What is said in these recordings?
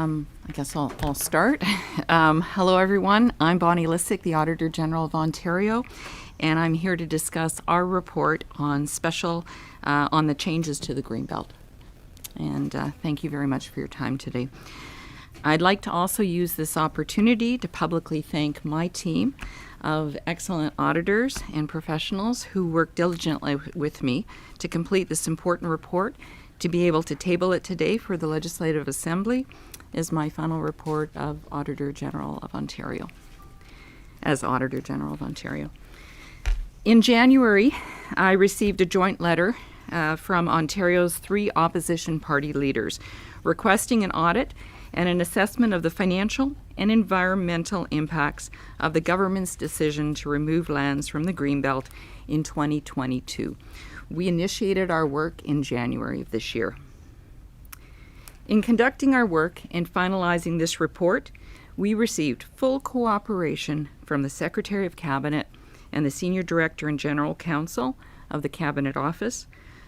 I guess I'll start. Hello, everyone. I'm Bonnie Lysyk, the Auditor General of Ontario, and I'm here to discuss our report on on the changes to the Greenbelt. And thank you very much for your time today. I'd like to also use this opportunity to publicly thank my team of excellent auditors and professionals who worked diligently with me to complete this important report. To be able to table it today for the Legislative Assembly is my final report of Auditor General of Ontario, as Auditor General of Ontario. In January, I received a joint letter from Ontario's 3 opposition party leaders requesting an audit and an assessment of the financial and environmental impacts of the government's decision to remove lands from the Greenbelt in 2022. We initiated our work in January of this year. In conducting our work and finalizing this report, we received full cooperation from the Secretary of Cabinet and the Senior Director and General Counsel of the Cabinet Office,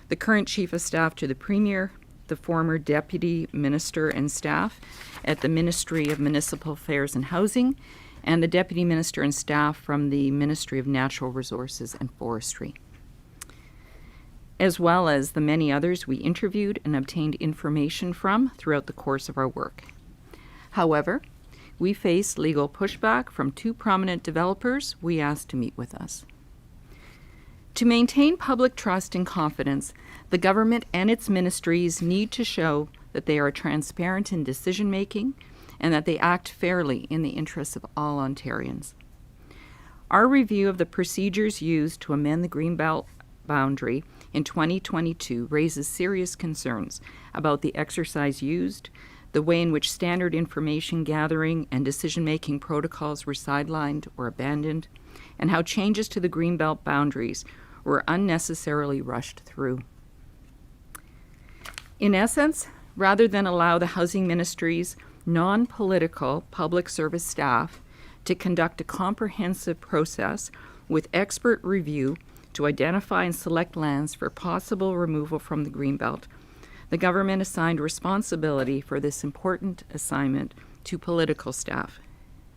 the current Chief of Staff to the Premier, the former Deputy Minister and staff at the Ministry of Municipal Affairs and Housing, and the Deputy Minister and staff from the Ministry of Natural Resources and Forestry, as well as the many others we interviewed and obtained information from throughout the course of our work. However, we faced legal pushback from 2 prominent developers we asked to meet with us. To maintain public trust and confidence, the government and its ministries need to show that they are transparent in decision-making and that they act fairly in the interests of all Ontarians. Our review of the procedures used to amend the Greenbelt boundary in 2022 raises serious concerns about the exercise used, the way in which standard information gathering and decision-making protocols were sidelined or abandoned, and how changes to the Greenbelt boundaries were unnecessarily rushed through. In essence, rather than allow the Housing Ministry's non-political public service staff to conduct a comprehensive process with expert review to identify and select lands for possible removal from the Greenbelt, the government assigned responsibility for this important assignment to political staff.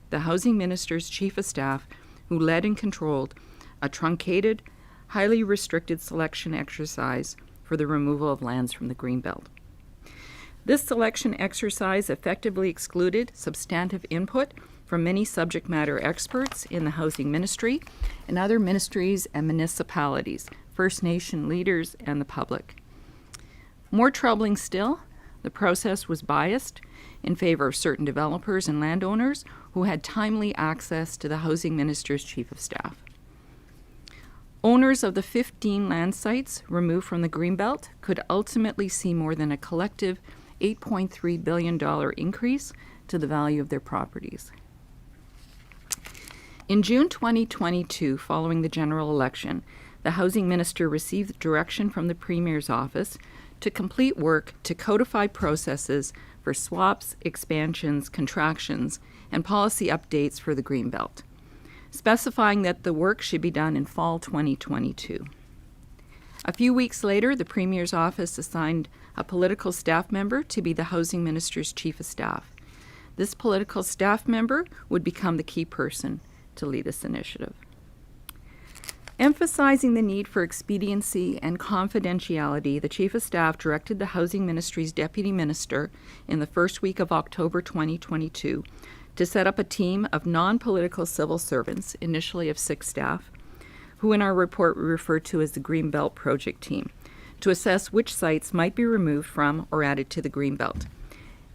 The Housing Minister's Chief of Staff, who led and controlled a truncated, highly restricted selection exercise for the removal of lands from the Greenbelt. This selection exercise effectively excluded substantive input from many subject matter experts in the Housing Ministry and other ministries and municipalities, First Nation leaders, and the public. More troubling still, the process was biased in favor of certain developers and landowners who had timely access to the Housing Minister's Chief of Staff. Owners of the 15 land sites removed from the Greenbelt could ultimately see more than a collective $8.3 billion increase to the value of their properties. In June 2022, following the general election, the Housing Minister received direction from the Premier's office to complete work to codify processes for swaps, expansions, contractions, and policy updates for the Greenbelt, specifying that the work should be done in fall 2022. A few weeks later, the Premier's office assigned a political staff member to be the Housing Minister's Chief of Staff. This political staff member would become the key person to lead this initiative. Emphasizing the need for expediency and confidentiality, the Chief of Staff directed the Housing Ministry's Deputy Minister in the first week of October 2022 to set up a team of non-political civil servants, initially of 6 staff, who in our report we refer to as the Greenbelt Project Team, to assess which sites might be removed from or added to the Greenbelt.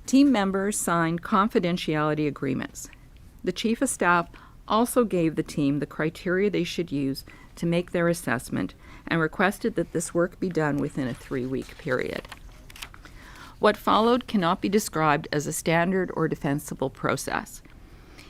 Team members signed confidentiality agreements. The Chief of Staff also gave the team the criteria they should use to make their assessment and requested that this work be done within a 3-week period. What followed cannot be described as a standard or defensible process.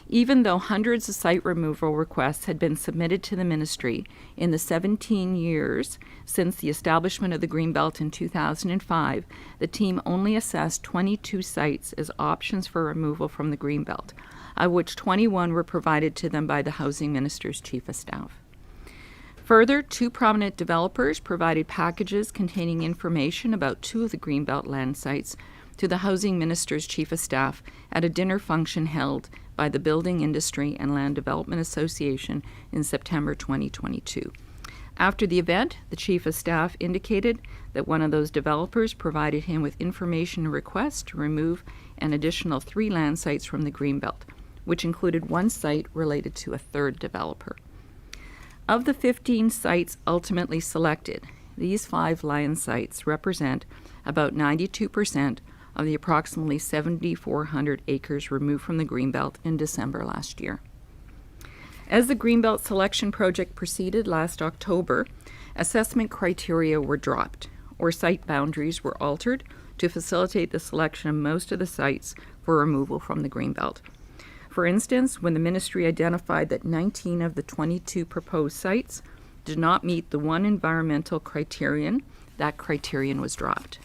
Even though hundreds of site removal requests had been submitted to the ministry in the 17 years since the establishment of the Greenbelt in 2005, the team only assessed 22 sites as options for removal from the Greenbelt, of which 21 were provided to them by the Housing Minister's Chief of Staff. Further, 2 prominent developers provided packages containing information about 2 of the Greenbelt land sites to the Housing Minister's Chief of Staff at a dinner function held by the Building Industry and Land Development Association in September 2022. After the event, the Chief of Staff indicated that one of those developers provided him with information requests to remove an additional 3 land sites from the Greenbelt, which included one site related to a third developer. Of the 15 sites ultimately selected, these 5 land sites represent about 92% of the approximately 7,400 acres removed from the Greenbelt in December last year. As the Greenbelt selection project proceeded last October, assessment criteria were dropped, or site boundaries were altered to facilitate the selection of most of the sites for removal from the Greenbelt. For instance, when the ministry identified that 19 of the 22 proposed sites did not meet the one environmental criterion, that criterion was dropped.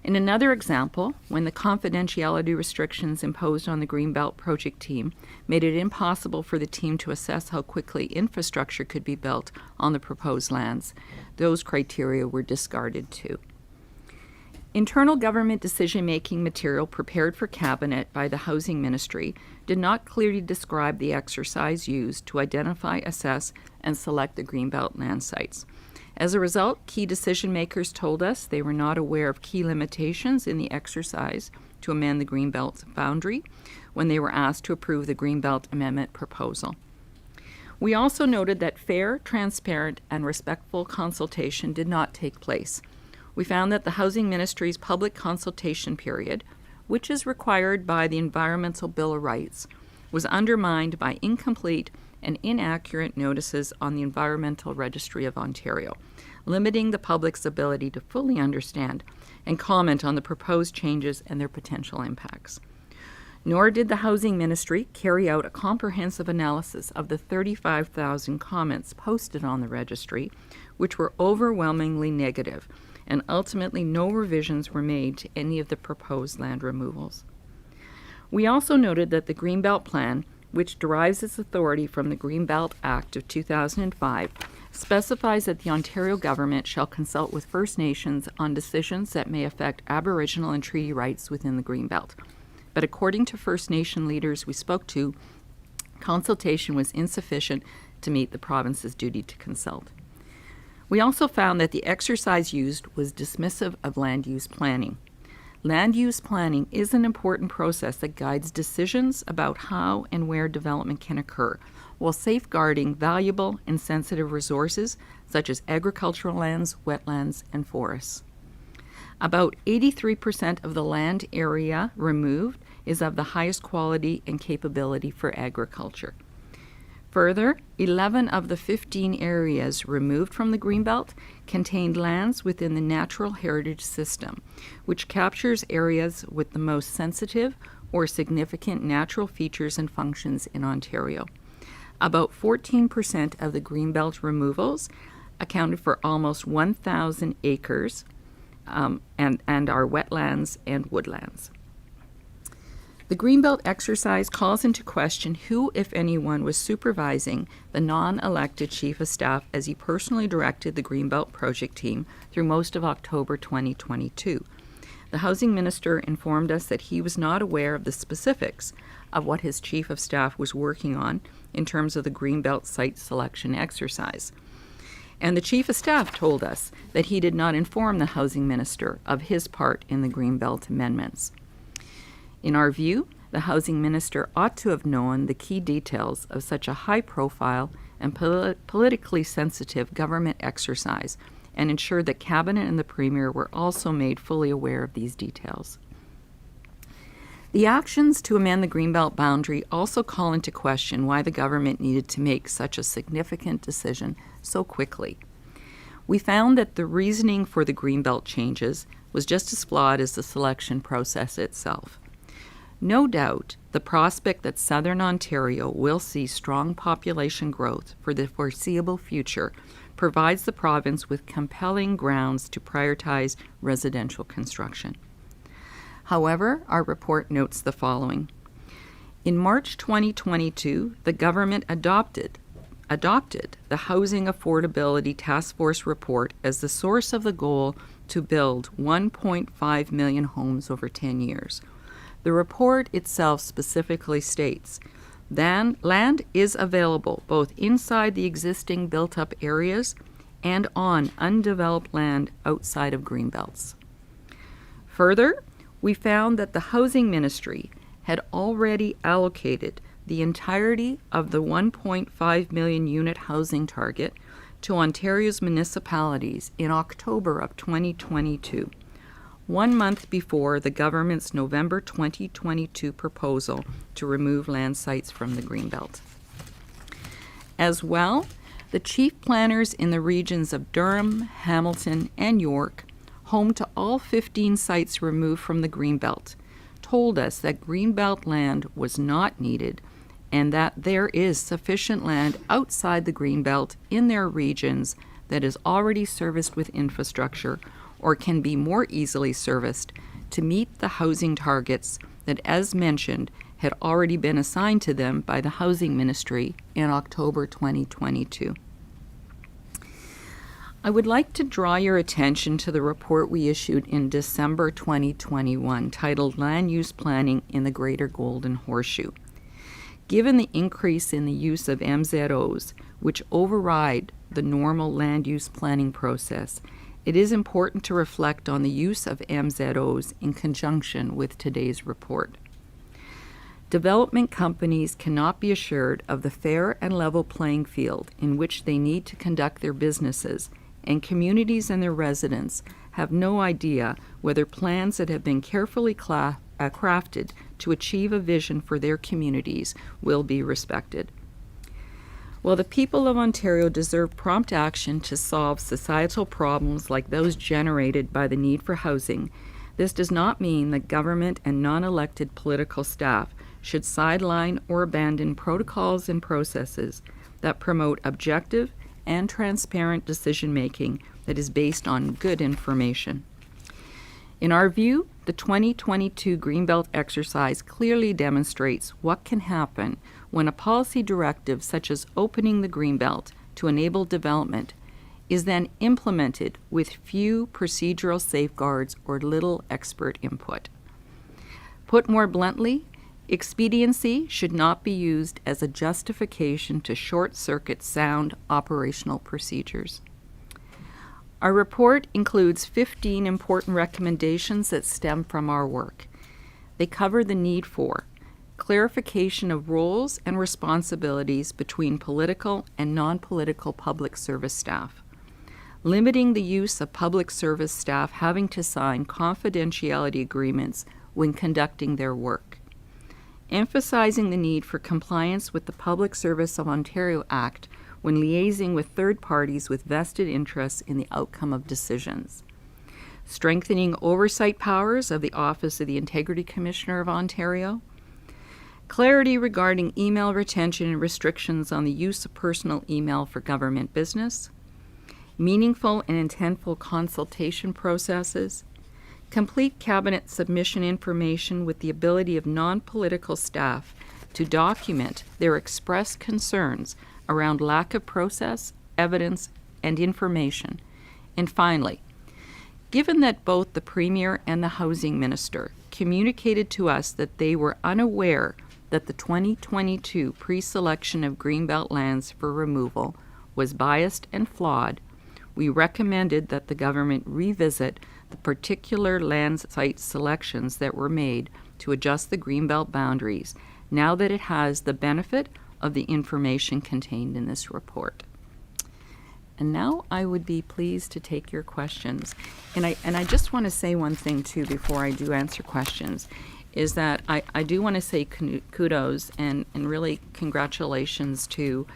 In another example, when the confidentiality restrictions imposed on the Greenbelt project team made it impossible for the team to assess how quickly infrastructure could be built on the proposed lands, those criteria were discarded too. Internal government decision-making material prepared for Cabinet by the Housing Ministry did not clearly describe the exercise used to identify, assess, and select the Greenbelt land sites. As a result, key decision-makers told us they were not aware of key limitations in the exercise to amend the Greenbelt boundary when they were asked to approve the Greenbelt amendment proposal. We also noted that fair, transparent, and respectful consultation did not take place. We found that the Housing Ministry's public consultation period, which is required by the Environmental Bill of Rights, was undermined by incomplete and inaccurate notices on the Environmental Registry of Ontario, limiting the public's ability to fully understand and comment on the proposed changes and their potential impacts. Nor did the Housing Ministry carry out a comprehensive analysis of the 35,000 comments posted on the registry, which were overwhelmingly negative, and ultimately no revisions were made to any of the proposed land removals. We also noted that the Greenbelt Plan, which derives its authority from the Greenbelt Act of 2005, specifies that the Ontario government shall consult with First Nations on decisions that may affect Aboriginal and treaty rights within the Greenbelt. But according to First Nation leaders we spoke to, consultation was insufficient to meet the province's duty to consult. We also found that the exercise used was dismissive of land use planning. Land use planning is an important process that guides decisions about how and where development can occur, while safeguarding valuable and sensitive resources such as agricultural lands, wetlands, and forests. About 83% of the land area removed is of the highest quality and capability for agriculture. Further, 11 of the 15 areas removed from the Greenbelt contained lands within the Natural Heritage System, which captures areas with the most sensitive or significant natural features and functions in Ontario. About 14% of the Greenbelt removals accounted for almost 1,000 acres and are wetlands and woodlands. The Greenbelt exercise calls into question who, if anyone, was supervising the non-elected Chief of Staff as he personally directed the Greenbelt project team through most of October 2022. The Housing Minister informed us that he was not aware of the specifics of what his Chief of Staff was working on in terms of the Greenbelt site selection exercise. And the Chief of Staff told us that he did not inform the Housing Minister of his part in the Greenbelt amendments. In our view, the Housing Minister ought to have known the key details of such a high-profile and politically sensitive government exercise and ensured that Cabinet and the Premier were also made fully aware of these details. The actions to amend the Greenbelt boundary also call into question why the government needed to make such a significant decision so quickly. We found that the reasoning for the Greenbelt changes was just as flawed as the selection process itself. No doubt, the prospect that Southern Ontario will see strong population growth for the foreseeable future provides the province with compelling grounds to prioritize residential construction. However, our report notes the following. In March 2022, the government adopted adopted the Housing Affordability Task Force report as the source of the goal to build 1.5 million homes over 10 years. The report itself specifically states that land is available both inside the existing built-up areas and on undeveloped land outside of greenbelts. Further, we found that the Housing Ministry had already allocated the entirety of the 1.5 million unit housing target to Ontario's municipalities in October of 2022, 1 month before the government's November 2022 proposal to remove land sites from the Greenbelt. As well, the chief planners in the regions of Durham, Hamilton, and York, home to all 15 sites removed from the Greenbelt, told us that Greenbelt land was not needed and that there is sufficient land outside the Greenbelt in their regions that is already serviced with infrastructure or can be more easily serviced to meet the housing targets that, as mentioned, had already been assigned to them by the Housing Ministry in October 2022. I would like to draw your attention to the report we issued in December 2021 titled Land Use Planning in the Greater Golden Horseshoe. Given the increase in the use of MZOs, which override the normal land use planning process, it is important to reflect on the use of MZOs in conjunction with today's report. Development companies cannot be assured of the fair and level playing field in which they need to conduct their businesses, and communities and their residents have no idea whether plans that have been carefully crafted to achieve a vision for their communities will be respected. While the people of Ontario deserve prompt action to solve societal problems like those generated by the need for housing, this does not mean that government and non-elected political staff should sideline or abandon protocols and processes that promote objective and transparent decision-making that is based on good information. In our view, the 2022 Greenbelt exercise clearly demonstrates what can happen when a policy directive such as opening the Greenbelt to enable development is then implemented with few procedural safeguards or little expert input. Put more bluntly, expediency should not be used as a justification to short-circuit sound operational procedures. Our report includes 15 important recommendations that stem from our work. They cover the need for clarification of roles and responsibilities between political and non-political public service staff, limiting the use of public service staff having to sign confidentiality agreements when conducting their work, emphasizing the need for compliance with the Public Service of Ontario Act when liaising with third parties with vested interests in the outcome of decisions, strengthening oversight powers of the Office of the Integrity Commissioner of Ontario, clarity regarding email retention and restrictions on the use of personal email for government business, meaningful and intentful consultation processes, complete cabinet submission information with the ability of non-political staff to document their expressed concerns around lack of process, evidence, and information. And finally, given that both the Premier and the Housing Minister communicated to us that they were unaware that the 2022 pre-selection of Greenbelt lands for removal was biased and flawed, we recommended that the government revisit the particular land site selections that were made to adjust the Greenbelt boundaries now that it has the benefit of the information contained in this report. And now I would be pleased to take your questions. And I just want to say one thing too before I do answer questions, is that I do want to say kudos and really congratulations to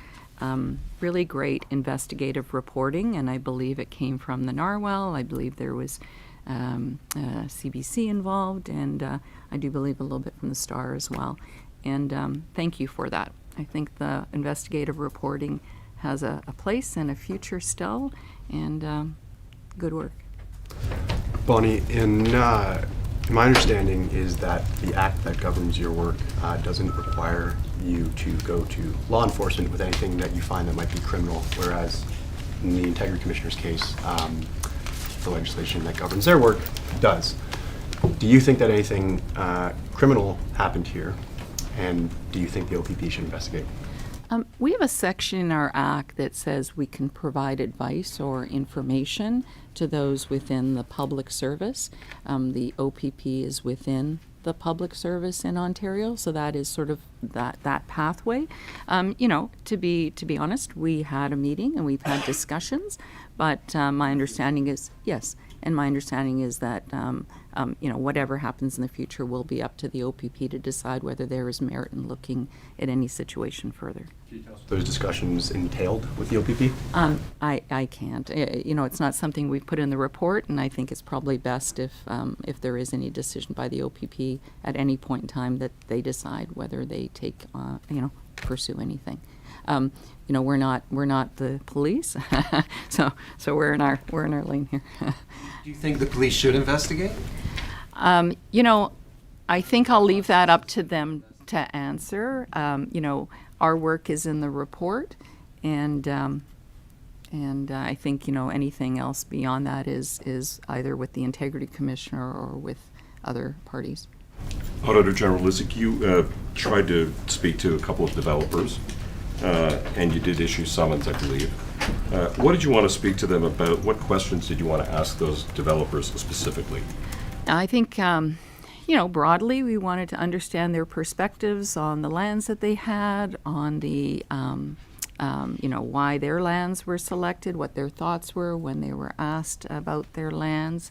really great investigative reporting, and I believe it came from the Narwhal. I believe there was CBC involved, and I do believe a little bit from the Star as well. And thank you for that. I think the investigative reporting has a place and a future still, and good work. Bonnie, in My understanding is that the act that governs your work doesn't require you to go to law enforcement with anything that you find that might be criminal, whereas in the Integrity Commissioner's case, the legislation that governs their work does. Do you think that anything criminal happened here, and do you think the OPP should investigate? We have a section in our Act that says we can provide advice or information to those within the public service. The OPP is within the public service in Ontario, so that is sort of that pathway. To be honest, we had a meeting and we've had discussions, but my understanding is yes. And my understanding is that, whatever happens in the future will be up to the OPP to decide whether there is merit in looking at any situation further. Can you tell us what those discussions entailed with the OPP? I can't. It's not something we've put in the report, and I think it's probably best if there is any decision by the OPP at any point in time that they decide whether they take, pursue anything. We're not the police, so we're in our lane here. Do you think the police should investigate? I think I'll leave that up to them to answer. Our work is in the report, and I think anything else beyond that is either with the Integrity Commissioner or with other parties. Auditor General Lysyk, you tried to speak to a couple of developers, and you did issue summons, I believe. What did you want to speak to them about? What questions did you want to ask those developers specifically? I think, broadly, we wanted to understand their perspectives on the lands that they had, on the, why their lands were selected, what their thoughts were when they were asked about their lands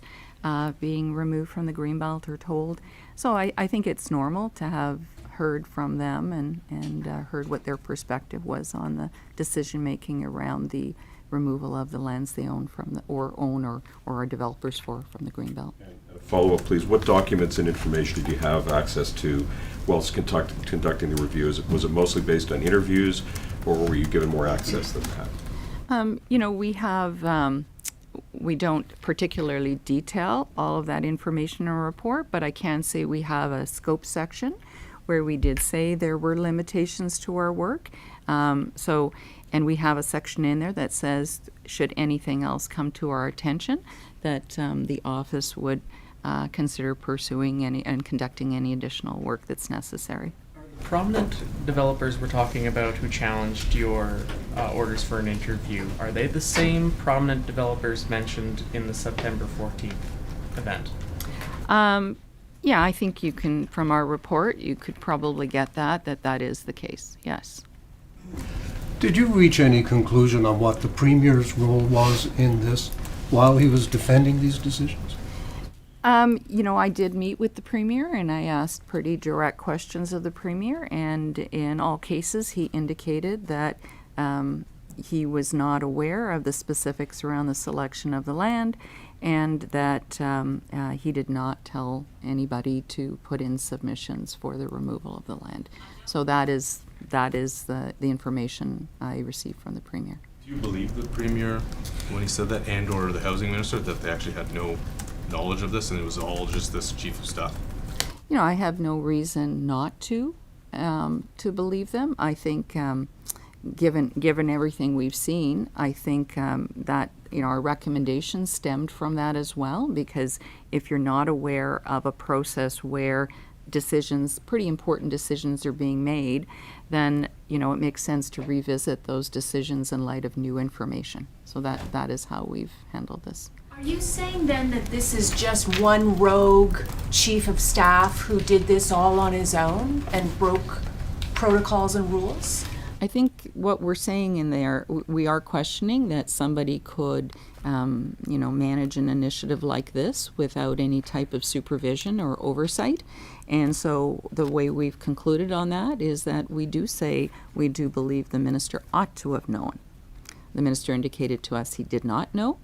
being removed from the Greenbelt or told. So I think it's normal to have heard from them and heard what their perspective was on the decision-making around the removal of the lands they own or are developers from the Greenbelt. Follow-up, please. What documents and information did you have access to whilst conducting the reviews? Was it mostly based on interviews, or were you given more access than that? We don't particularly detail all of that information in our report, but I can say we have a scope section where we did say there were limitations to our work. And we have a section in there that says, should anything else come to our attention, that the office would consider pursuing and conducting any additional work that's necessary. Prominent developers we're talking about who challenged your orders for an interview, are they the same prominent developers mentioned in the September 14th event? Yeah, I think you can, from our report, you could probably get that is the case, yes. Did you reach any conclusion on what the Premier's role was in this while he was defending these decisions? I did meet with the Premier and I asked pretty direct questions of the Premier, and in all cases he indicated that he was not aware of the specifics around the selection of the land, and that he did not tell anybody to put in submissions for the removal of the land. So that is the information I received from the Premier. Do you believe the Premier when he said that, and or the Housing Minister, that they actually had no knowledge of this and it was all just this Chief of Staff? I have no reason not to believe them. I think given everything we've seen, I think that our recommendations stemmed from that as well, because if you're not aware of a process where pretty important decisions are being made, then it makes sense to revisit those decisions in light of new information. So that is how we've handled this. Are you saying then that this is just one rogue chief of staff who did this all on his own and broke protocols and rules? I think what we're saying in there, we are questioning that somebody could, manage an initiative like this without any type of supervision or oversight. And so the way we've concluded on that is that we do believe the minister ought to have known. The minister indicated to us he did not know,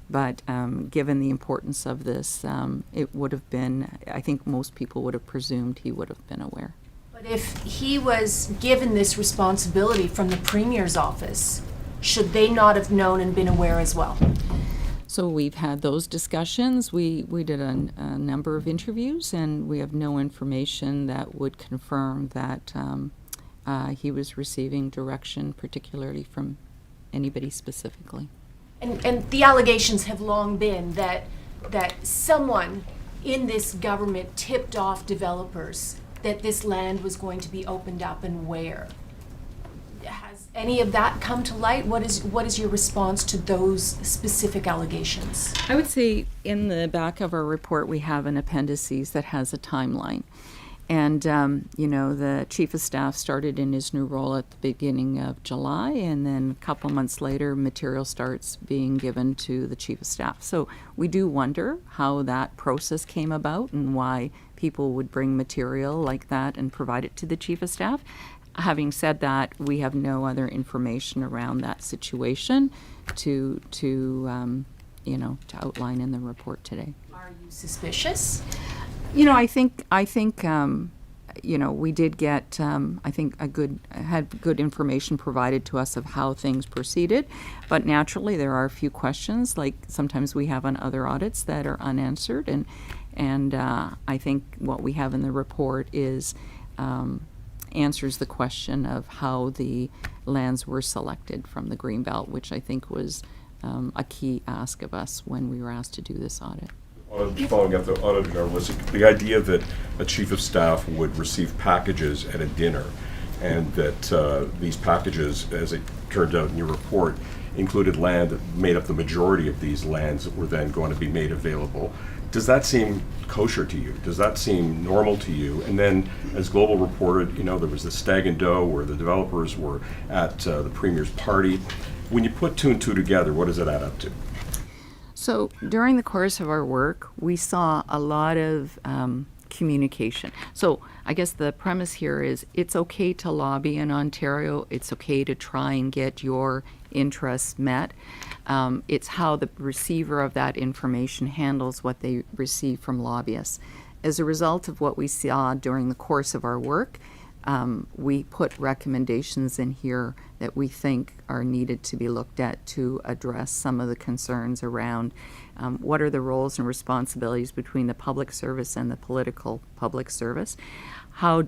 but given the importance of this, it would have been, I think most people would have presumed he would have been aware. But if he was given this responsibility from the Premier's office, should they not have known and been aware as well? So we've had those discussions. We did a number of interviews, and we have no information that would confirm that he was receiving direction, particularly from anybody specifically. And the allegations have long been that someone in this government tipped off developers that this land was going to be opened up, and where. Has any of that come to light? What is your response to those specific allegations? I would say in the back of our report we have an appendices that has a timeline. And, the chief of staff started in his new role at the beginning of July, and then a couple months later, material starts being given to the chief of staff. So we do wonder how that process came about and why people would bring material like that and provide it to the chief of staff. Having said that, we have no other information around that situation to outline in the report today. Are you suspicious? I think we did get, had good information provided to us of how things proceeded, but naturally there are a few questions, like sometimes we have on other audits that are unanswered, and I think what we have in the report is answers the question of how the lands were selected from the Greenbelt, which I think was a key ask of us when we were asked to do this audit. Following up the Auditor General Lysyk, the idea that a chief of staff would receive packages at a dinner, and that these packages, as it turned out in your report, included land that made up the majority of these lands that were then going to be made available. Does that seem kosher to you? Does that seem normal to you? And then, as Global reported, there was the Stag and Doe where the developers were at the Premier's party. When you put two and two together, what does it add up to? So during the course of our work, we saw a lot of communication. So I guess the premise here is it's okay to lobby in Ontario. It's okay to try and get your interests met. It's how the receiver of that information handles what they receive from lobbyists. As a result of what we saw during the course of our work, we put recommendations in here that we think are needed to be looked at to address some of the concerns around what are the roles and responsibilities between the public service and the political public service. How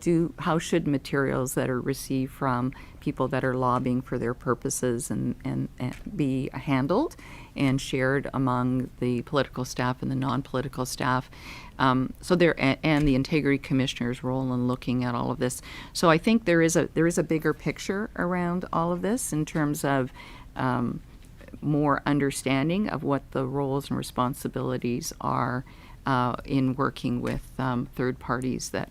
should materials that are received from people that are lobbying for their purposes and be handled and shared among the political staff and the non-political staff? And the integrity commissioner's role in looking at all of this. So I think there is a bigger picture around all of this in terms of more understanding of what the roles and responsibilities are in working with third parties that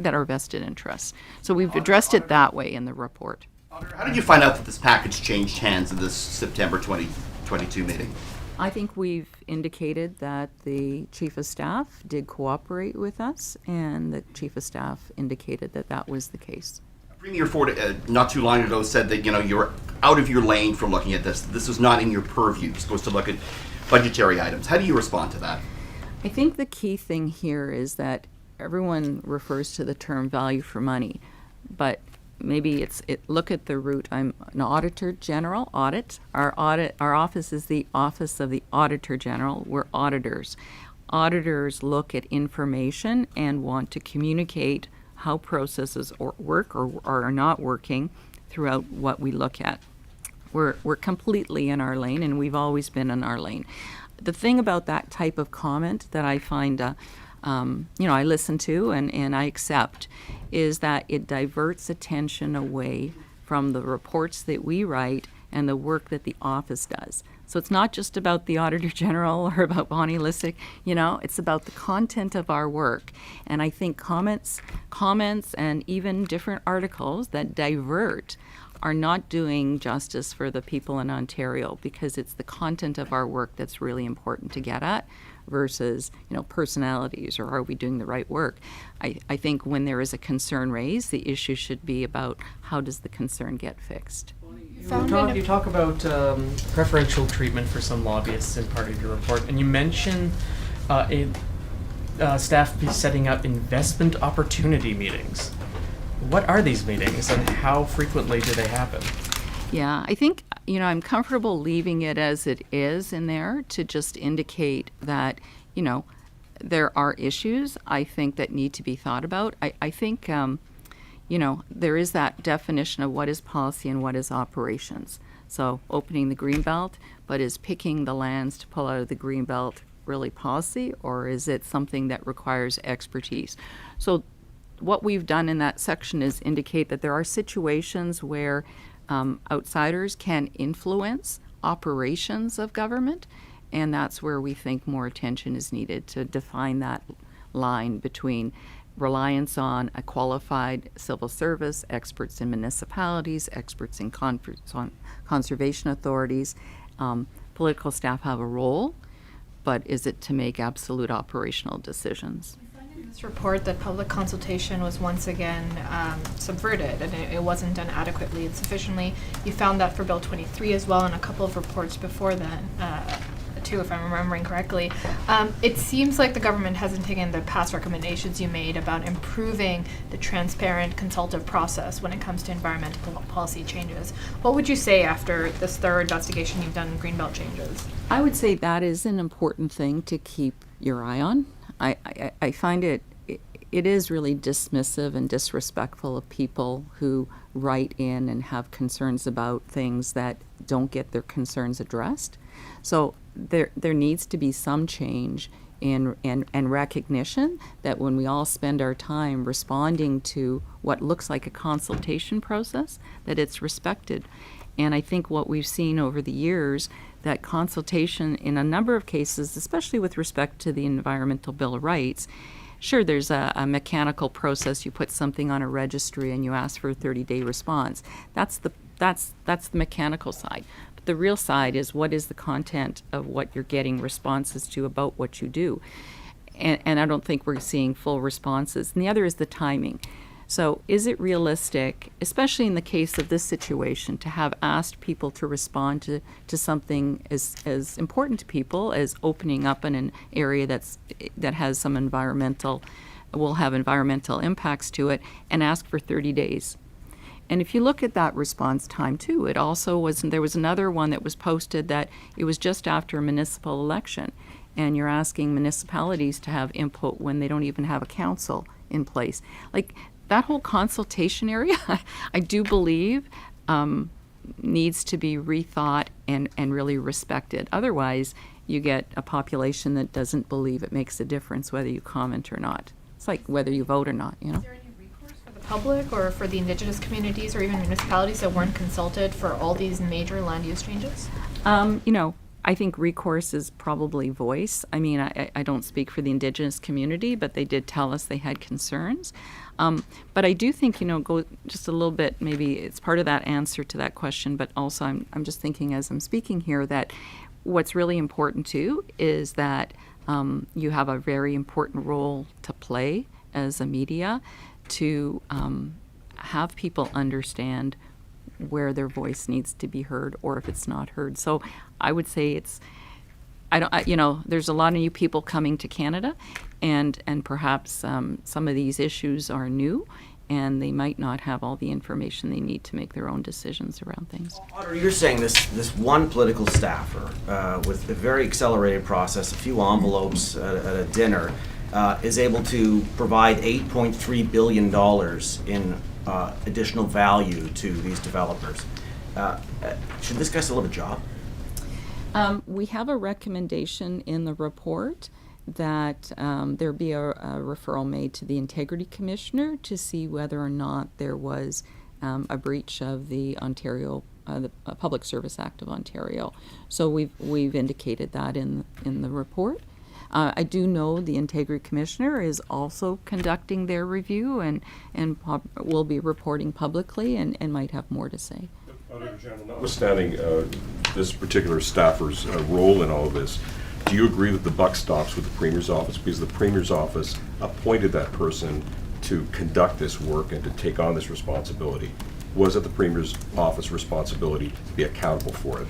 are vested interests. So we've addressed it that way in the report. How did you find out that this package changed hands in this September 2022 meeting? I think we've indicated that the chief of staff did cooperate with us, and the chief of staff indicated that that was the case. Premier Ford, not too long ago, said that you're out of your lane for looking at this. This is not in your purview. You're supposed to look at budgetary items. How do you respond to that? I think the key thing here is that everyone refers to the term value for money, but maybe look at the root. I'm an auditor general, audit. Our office is the office of the auditor general. We're auditors. Auditors look at information and want to communicate how processes work or are not working throughout what we look at. We're completely in our lane, and we've always been in our lane. The thing about that type of comment that I find I listen to and I accept is that it diverts attention away from the reports that we write and the work that the office does. So it's not just about the Auditor General or about Bonnie Lysyk, it's about the content of our work. And I think comments and even different articles that divert are not doing justice for the people in Ontario, because it's the content of our work that's really important to get at versus, personalities or are we doing the right work. I think when there is a concern raised, the issue should be about how does the concern get fixed. You talk about preferential treatment for some lobbyists in part of your report, and you mention staff be setting up investment opportunity meetings. What are these meetings, and how frequently do they happen? Yeah, I think I'm comfortable leaving it as it is in there to just indicate that, there are issues, I think, that need to be thought about. I think, there is that definition of what is policy and what is operations. So opening the Greenbelt, but is picking the lands to pull out of the Greenbelt really policy, or is it something that requires expertise? So what we've done in that section is indicate that there are situations where outsiders can influence operations of government, and that's where we think more attention is needed to define that line between reliance on a qualified civil service, experts in municipalities, experts in conservation authorities. Political staff have a role, but is it to make absolute operational decisions? In this report that public consultation was once again subverted, and it wasn't done adequately and sufficiently. You found that for Bill 23 as well, and a couple of reports before then, too, if I'm remembering correctly. It seems like the government hasn't taken the past recommendations you made about improving the transparent consultative process when it comes to environmental policy changes. What would you say after this thorough investigation you've done in Greenbelt changes? I would say that is an important thing to keep your eye on. I find it is really dismissive and disrespectful of people who write in and have concerns about things that don't get their concerns addressed. So there needs to be some change and recognition that when we all spend our time responding to what looks like a consultation process, that it's respected. And I think what we've seen over the years, that consultation in a number of cases, especially with respect to the Environmental Bill of Rights, sure, there's a mechanical process. You put something on a registry and you ask for a 30-day response. That's the mechanical side. But the real side is, what is the content of what you're getting responses to about what you do? And I don't think we're seeing full responses. And the other is the timing. So is it realistic, especially in the case of this situation, to have asked people to respond to something as important to people as opening up in an area that has some will have environmental impacts to it, and ask for 30 days? And if you look at that response time too, it also there was another one that was posted that it was just after a municipal election, and you're asking municipalities to have input when they don't even have a council in place. Like, that whole consultation area, I do believe, needs to be rethought and really respected. Otherwise, you get a population that doesn't believe it makes a difference whether you comment or not. It's like whether you vote or not, Is there any recourse for the public or for the Indigenous communities or even municipalities that weren't consulted for all these major land use changes? I think recourse is probably voice. I mean, I don't speak for the Indigenous community, but they did tell us they had concerns. But I do think, go just a little bit, maybe it's part of that answer to that question, but also I'm just thinking as I'm speaking here that what's really important too is that you have a very important role to play as a media to have people understand where their voice needs to be heard, or if it's not heard. So I would say there's a lot of new people coming to Canada, and perhaps some of these issues are new, and they might not have all the information they need to make their own decisions around things. Auditor, you're saying this one political staffer with a very accelerated process, a few envelopes at a dinner, is able to provide $8.3 billion in additional value to these developers. Should this guy still have a job? We have a recommendation in the report that there be a referral made to the Integrity Commissioner to see whether or not there was a breach of the Ontario, the Public Service Act of Ontario. So we've indicated that in the report. I do know the Integrity Commissioner is also conducting their review and will be reporting publicly and might have more to say. Auditor General, notwithstanding this particular staffer's role in all of this, do you agree that the buck stops with the Premier's office, because the Premier's office appointed that person to conduct this work and to take on this responsibility? Was it the Premier's office responsibility to be accountable for it?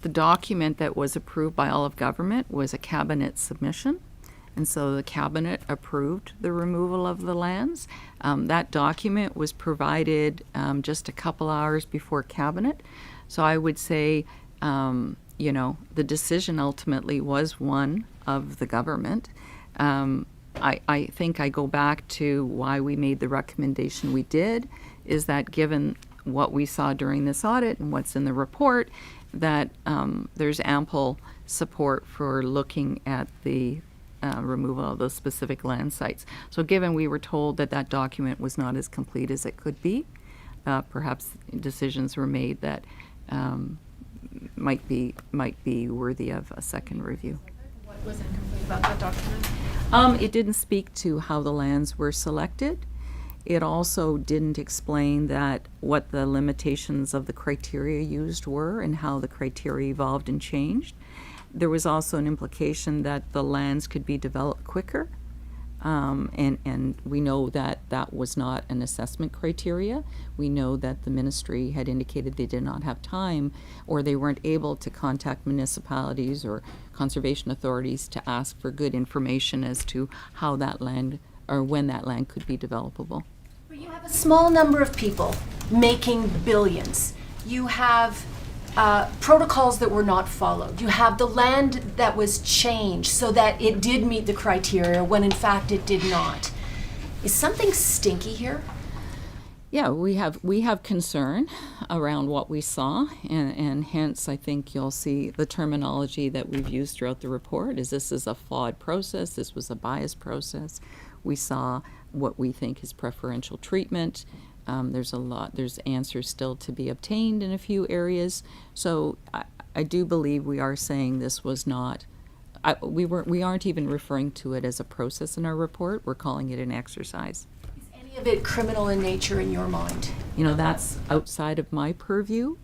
The document that was approved by all of government was a cabinet submission, and so the cabinet approved the removal of the lands. That document was provided just a couple hours before cabinet. So I would say, the decision ultimately was one of the government. I think I go back to why we made the recommendation we did, is that given what we saw during this audit and what's in the report, that there's ample support for looking at the removal of those specific land sites. So given we were told that that document was not as complete as it could be, perhaps decisions were made that might be worthy of a second review. What was incomplete about that document? It didn't speak to how the lands were selected. It also didn't explain that what the limitations of the criteria used were and how the criteria evolved and changed. There was also an implication that the lands could be developed quicker. And we know that that was not an assessment criteria. We know that the ministry had indicated they did not have time, or they weren't able to contact municipalities or conservation authorities to ask for good information as to how that land or when that land could be developable. But you have a small number of people making billions. You have protocols that were not followed. You have the land that was changed so that it did meet the criteria when in fact it did not. Is something stinky here? Yeah, we have concern around what we saw, and hence I think you'll see the terminology that we've used throughout the report is this is a flawed process, this was a biased process. We saw what we think is preferential treatment. There's answers still to be obtained in a few areas. So I do believe we are saying this was not, we aren't even referring to it as a process in our report. We're calling it an exercise. Is any of it criminal in nature in your mind? That's outside of my purview.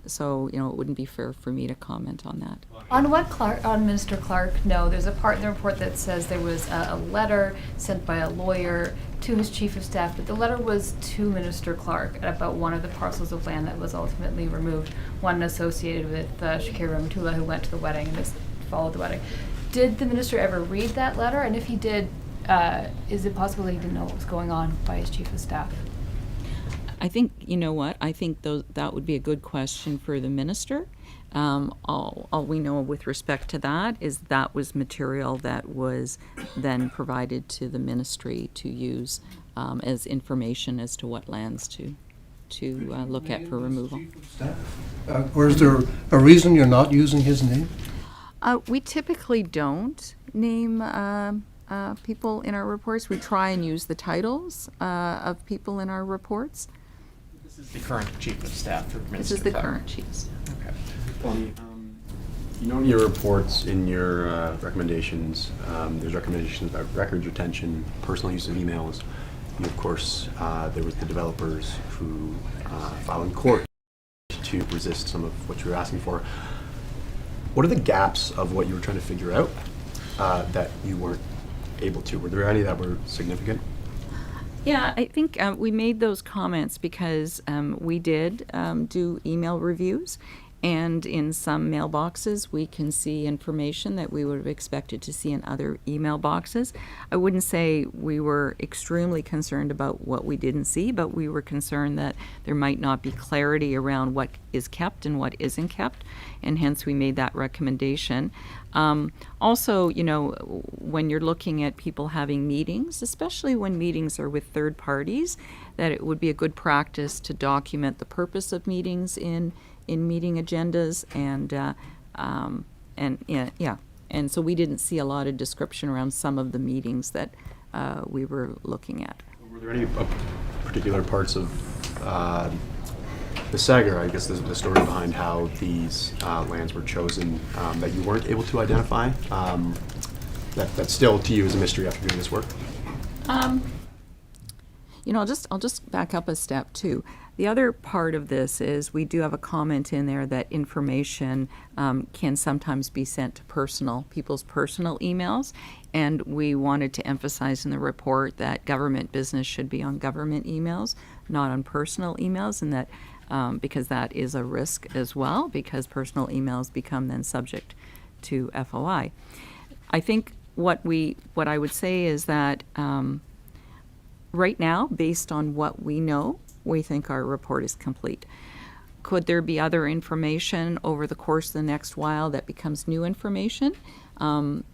So it wouldn't be fair for me to comment on that. On Minister Clark, no, there's a part in the report that says there was a letter sent by a lawyer to his chief of staff, but the letter was to Minister Clark about one of the parcels of land that was ultimately removed, one associated with Shakira Ramatullah, who went to the wedding and just followed the wedding. Did the minister ever read that letter? And if he did, is it possible that he didn't know what was going on by his chief of staff? I think, I think that would be a good question for the minister. All we know with respect to that is that was material that was then provided to the ministry to use as information as to what lands to look at for removal. Or is there a reason you're not using his name? We typically don't name people in our reports. We try and use the titles of people in our reports. This is the current chief of staff for Minister This is the Clark. current chiefs. Okay. Bonnie, in your reports, in your recommendations, there's recommendations about records retention, personal use of emails. And of course, there was the developers who filed in court to resist some of what you were asking for. What are the gaps of what you were trying to figure out that you weren't able to? Were there any that were significant? Yeah, I think we made those comments because we did do email reviews, and in some mailboxes we can see information that we would have expected to see in other email boxes. I wouldn't say we were extremely concerned about what we didn't see, but we were concerned that there might not be clarity around what is kept and what isn't kept, and hence we made that recommendation. Also, when you're looking at people having meetings, especially when meetings are with third parties, that it would be a good practice to document the purpose of meetings in meeting agendas, and so we didn't see a lot of description around some of the meetings that we were looking at. Were there any particular parts of the saga, I guess the story behind how these lands were chosen that you weren't able to identify? That still to you is a mystery after doing this work? I'll just back up a step too. The other part of this is we do have a comment in there that information can sometimes be sent to people's personal emails, and we wanted to emphasize in the report that government business should be on government emails, not on personal emails, and that because that is a risk as well, because personal emails become then subject to FOI. I think what I would say is that right now, based on what we know, we think our report is complete. Could there be other information over the course of the next while that becomes new information?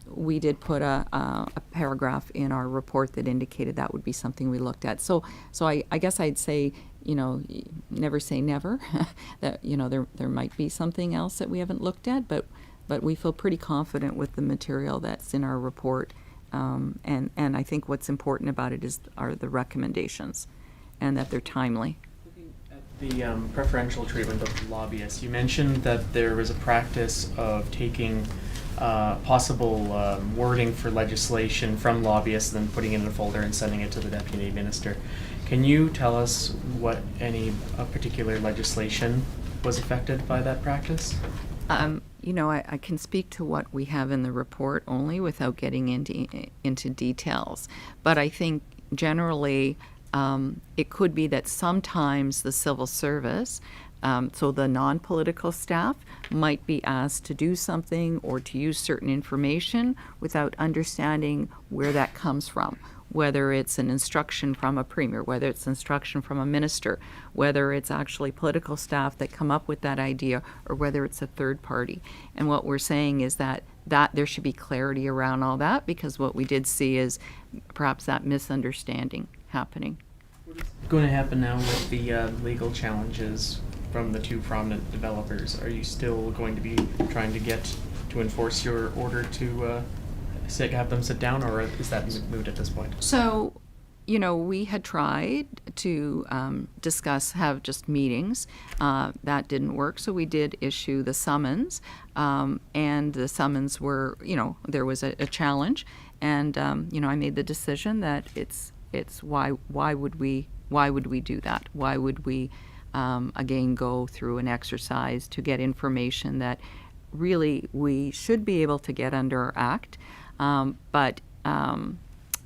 We did put a paragraph in our report that indicated that would be something we looked at. So I guess I'd say, never say never. That there might be something else that we haven't looked at, but we feel pretty confident with the material that's in our report. And I think what's important about it are the recommendations, and that they're timely. The preferential treatment of lobbyists. You mentioned that there was a practice of taking possible wording for legislation from lobbyists, then putting it in a folder and sending it to the deputy minister. Can you tell us what any particular legislation was affected by that practice? I can speak to what we have in the report only without getting into details. But I think generally it could be that sometimes the civil service, so the non-political staff, might be asked to do something or to use certain information without understanding where that comes from. Whether it's an instruction from a premier, whether it's instruction from a minister, whether it's actually political staff that come up with that idea, or whether it's a third party. And what we're saying is that there should be clarity around all that, because what we did see is perhaps that misunderstanding happening. What's going to happen now with the legal challenges from the two prominent developers? Are you still going to be trying to get to enforce your order to have them sit down, or is that moot at this point? So, we had tried to have just meetings. That didn't work, so we did issue the summons. And the summons were, there was a challenge. And, I made the decision that it's why would we do that? Why would we, again, go through an exercise to get information that really we should be able to get under our act?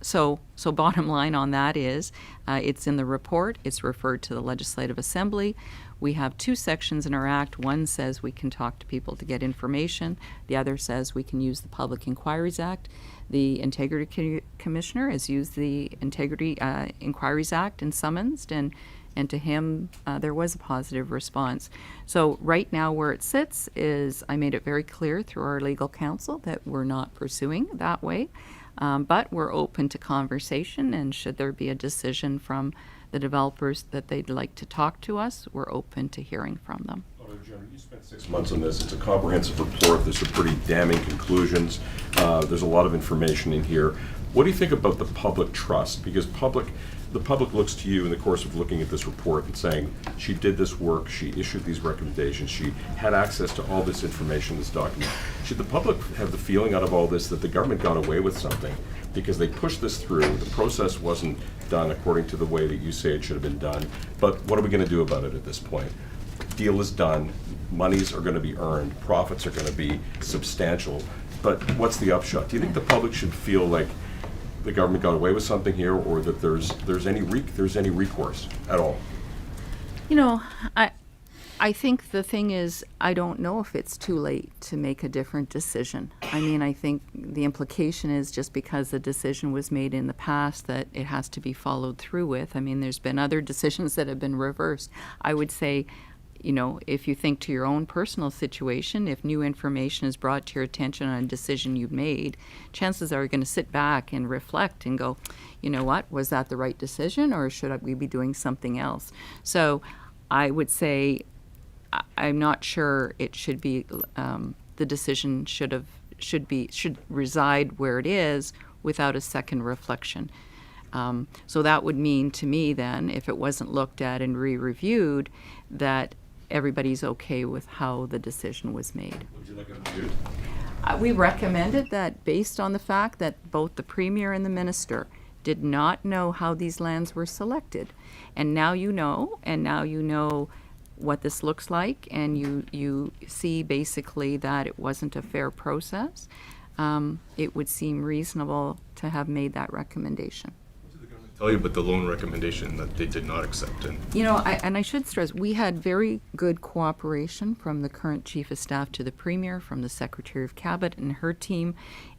So bottom line on that is, it's in the report. It's referred to the Legislative Assembly. We have two sections in our act. One says we can talk to people to get information. The other says we can use the Public Inquiries Act. The Integrity Commissioner has used the Integrity Inquiries Act and summonsed, and to him, there was a positive response. So right now where it sits is, I made it very clear through our legal counsel that we're not pursuing that way, but we're open to conversation, and should there be a decision from the developers that they'd like to talk to us, we're open to hearing from them. Auditor General, you spent 6 months on this. It's a comprehensive report. There's some pretty damning conclusions. There's a lot of information in here. What do you think about the public trust? Because the public looks to you in the course of looking at this report and saying, she did this work, she issued these recommendations, she had access to all this information, this document. Should the public have the feeling out of all this that the government got away with something because they pushed this through, the process wasn't done according to the way that you say it should have been done, but what are we going to do about it at this point? Deal is done, monies are going to be earned, profits are going to be substantial, but what's the upshot? Do you think the public should feel like the government got away with something here, or that there's any recourse at all? I think the thing is, I don't know if it's too late to make a different decision. I think the implication is just because the decision was made in the past that it has to be followed through with. There's been other decisions that have been reversed. I would say, if you think to your own personal situation, if new information is brought to your attention on a decision you've made, chances are you're going to sit back and reflect and go, you know what, was that the right decision, or should we be doing something else? So I would say, I'm not sure it should be, the decision should reside where it is without a second reflection. So that would mean to me then, if it wasn't looked at and re-reviewed, that everybody's okay with how the decision was made. Would you like it reviewed? We recommended that based on the fact that both the Premier and the Minister did not know how these lands were selected. And now you know, what this looks like, and you see basically that it wasn't a fair process. It would seem reasonable to have made that recommendation. Tell you about the loan recommendation that they did not accept. And I should stress, we had very good cooperation from the current Chief of Staff to the Premier, from the Secretary of Cabinet and her team,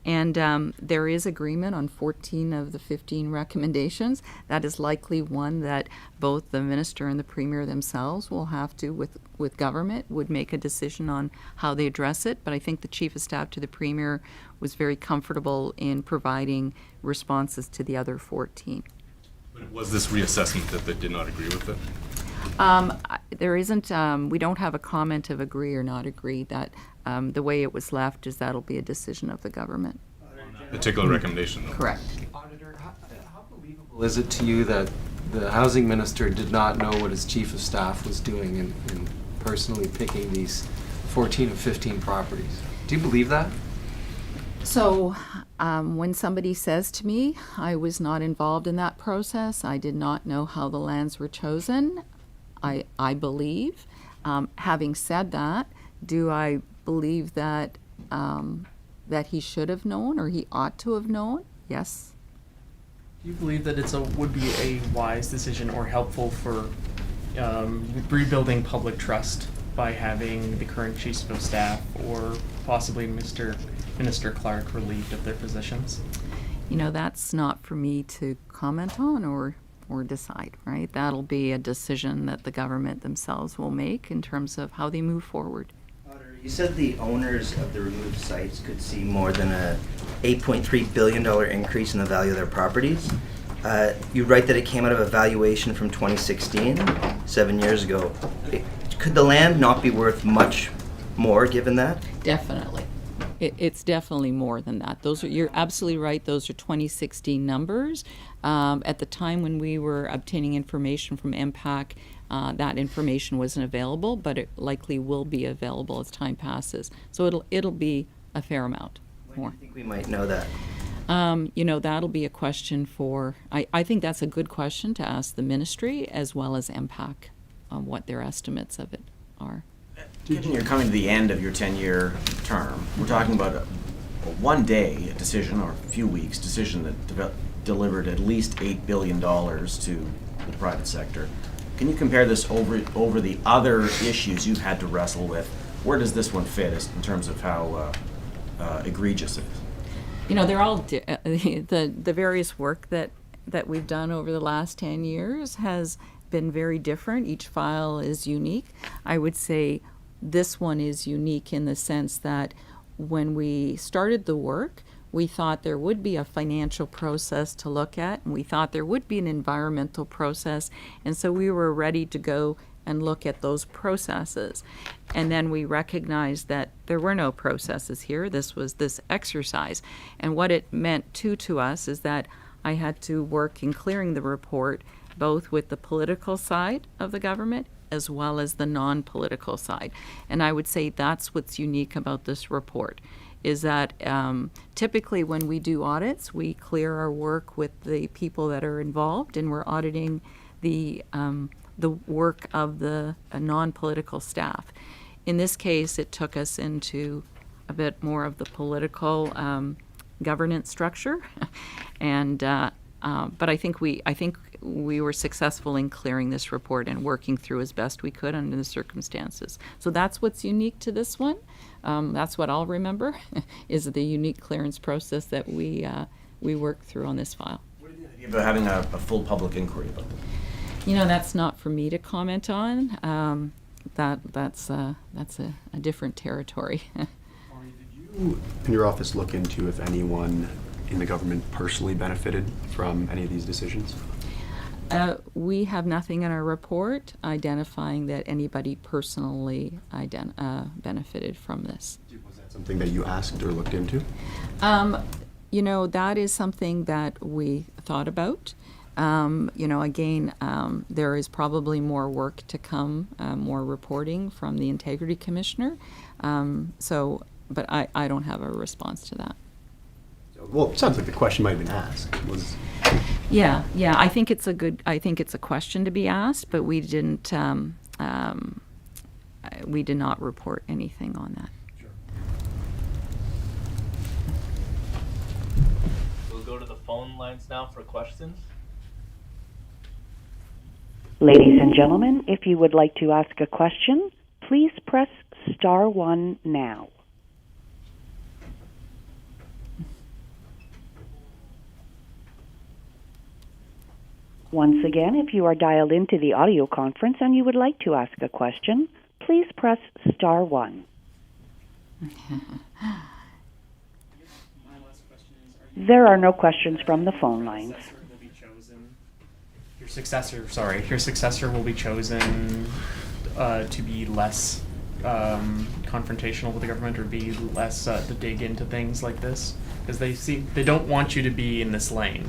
And there is agreement on 14 of the 15 recommendations. That is likely one that both the minister and the premier themselves will have to, with government, would make a decision on how they address it. But I think the chief of staff to the premier was very comfortable in providing responses to the other 14. But was this reassessment that they did not agree with it? There isn't, we don't have a comment of agree or not agree. That the way it was left is that'll be a decision of the government. Particular recommendation, though. Correct. Auditor, how believable is it to you that the housing minister did not know what his chief of staff was doing in personally picking these 14 of 15 properties? Do you believe that? So when somebody says to me, I was not involved in that process, I did not know how the lands were chosen, I believe. Having said that, do I believe that that he should have known or he ought to have known? Yes. Do you believe that would be a wise decision or helpful for rebuilding public trust by having the current chief of staff or possibly Minister Clark relieved of their positions? You know, that's not for me to comment on or decide, right? That'll be a decision that the government themselves will make in terms of how they move forward. You said the owners of the removed sites could see more than a $8.3 billion increase in the value of their properties. You write that it came out of a valuation from 2016, 7 years ago. Could the land not be worth much more given that? Definitely. It's definitely more than that. You're absolutely right. Those are 2016 numbers. At the time when we were obtaining information from MPAC, that information wasn't available, but it likely will be available as time passes. So it'll be a fair amount more. When do you think we might know that? You know, that'll be a question for, I think that's a good question to ask the ministry as well as MPAC on what their estimates of it are. Given you're coming to the end of your 10-year term, we're talking about a one-day decision or a few weeks decision that delivered at least $8 billion to the private sector. Can you compare this over the other issues you've had to wrestle with? Where does this one fit in terms of how egregious it is? You know, they're all the various work that we've done over the last 10 years has been very different. Each file is unique. I would say this one is unique in the sense that when we started the work, we thought there would be a financial process to look at, and we thought there would be an environmental process, and so we were ready to go and look at those processes. And then we recognized that there were no processes here. This was this exercise. And what it meant to us is that I had to work in clearing the report both with the political side of the government as well as the non-political side. And I would say that's what's unique about this report, is that typically when we do audits, we clear our work with the people that are involved, and we're auditing the work of the non-political staff. In this case, it took us into a bit more of the political governance structure, and but I think we were successful in clearing this report and working through as best we could under the circumstances. So that's what's unique to this one. That's what I'll remember, is the unique clearance process that we worked through on this file. What do you think about having a full public inquiry about this? You know, that's not for me to comment on. That's a different territory. Did you, in your office, look into if anyone in the government personally benefited from any of these decisions? We have nothing in our report identifying that anybody personally benefited from this. Was that something that you asked or looked into? You know, that is something that we thought about. You know, again, there is probably more work to come, more reporting from the Integrity Commissioner. But I don't have a response to that. Well, it sounds like the question might have been asked. Yeah. I think it's a question to be asked, but we didn't. We did not report anything on that. Sure. We'll go to the phone lines now for questions. Ladies and gentlemen, if you would like to ask a question, please press *1 now. Once again, if you are dialed into the audio conference and you would like to ask a question, please press star 1. There are no questions from the phone lines. Your successor will be chosen to be less confrontational with the government, or be less to dig into things like this, because they don't want you to be in this lane.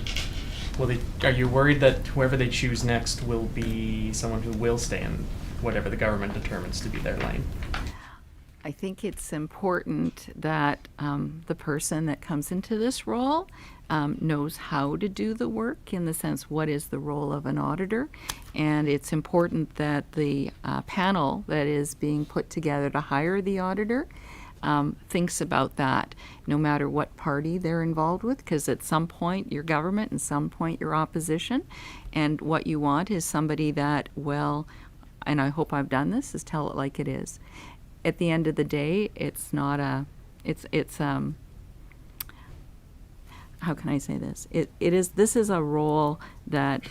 Are you worried that whoever they choose next will be someone who will stay in whatever the government determines to be their lane? I think it's important that the person that comes into this role knows how to do the work, in the sense, what is the role of an auditor? And it's important that the panel that is being put together to hire the auditor thinks about that, no matter what party they're involved with, because at some point you're government and some point you're opposition. And what you want is somebody that will, and I hope I've done this, is tell it like it is. At the end of the day, it's not a, it's how can I say this? This is a role that,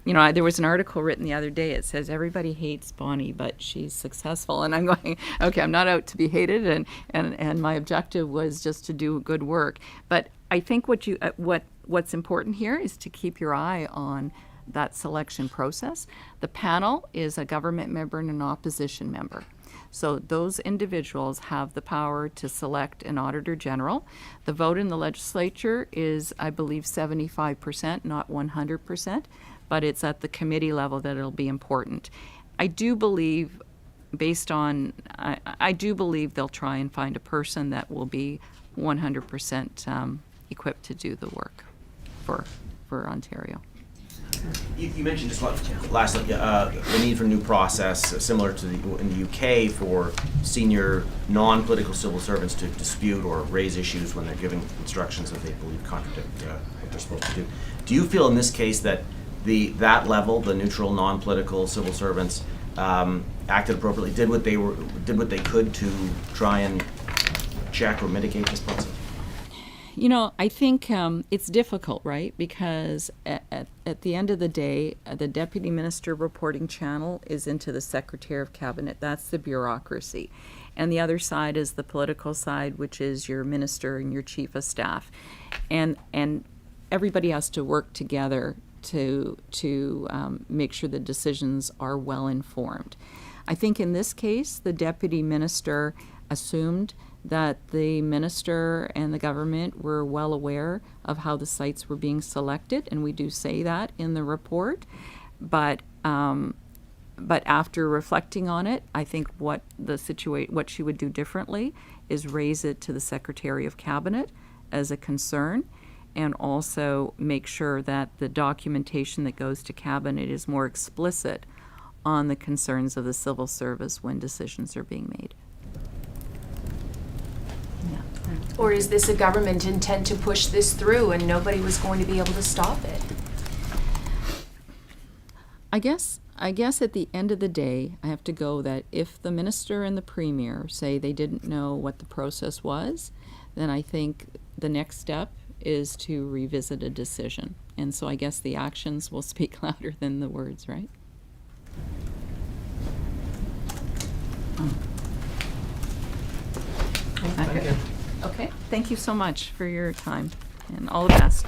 there was an article written the other day. It says everybody hates Bonnie, but she's successful. And I'm going, okay, I'm not out to be hated, and my objective was just to do good work. But I think what's important here is to keep your eye on that selection process. The panel is a government member and an opposition member. So those individuals have the power to select an auditor general. The vote in the legislature is, I believe, 75%, not 100%, but it's at the committee level that it'll be important. I do believe, I do believe they'll try and find a person that will be 100% equipped to do the work for Ontario. You mentioned just lastly the need for new process, similar to in the UK, for senior non-political civil servants to dispute or raise issues when they're giving instructions that they believe contradict what they're supposed to do. Do you feel in this case that that level, the neutral non-political civil servants, acted appropriately, did what they could to try and check or mitigate this process? I think it's difficult, right? Because at the end of the day, the deputy minister reporting channel is into the secretary of cabinet. That's the bureaucracy. And the other side is the political side, which is your minister and your chief of staff. And everybody has to work together to make sure the decisions are well informed. I think in this case, the deputy minister assumed that the minister and the government were well aware of how the sites were being selected, and we do say that in the report. But after reflecting on it, I think what she would do differently is raise it to the Secretary of Cabinet as a concern, and also make sure that the documentation that goes to Cabinet is more explicit on the concerns of the civil service when decisions are being made. Or is this a government intent to push this through and nobody was going to be able to stop it? I guess at the end of the day, I have to go that if the minister and the premier say they didn't know what the process was, then I think the next step is to revisit a decision. And so I guess the actions will speak louder than the words, right? Thank you. Okay, thank you so much for your time, and all the best.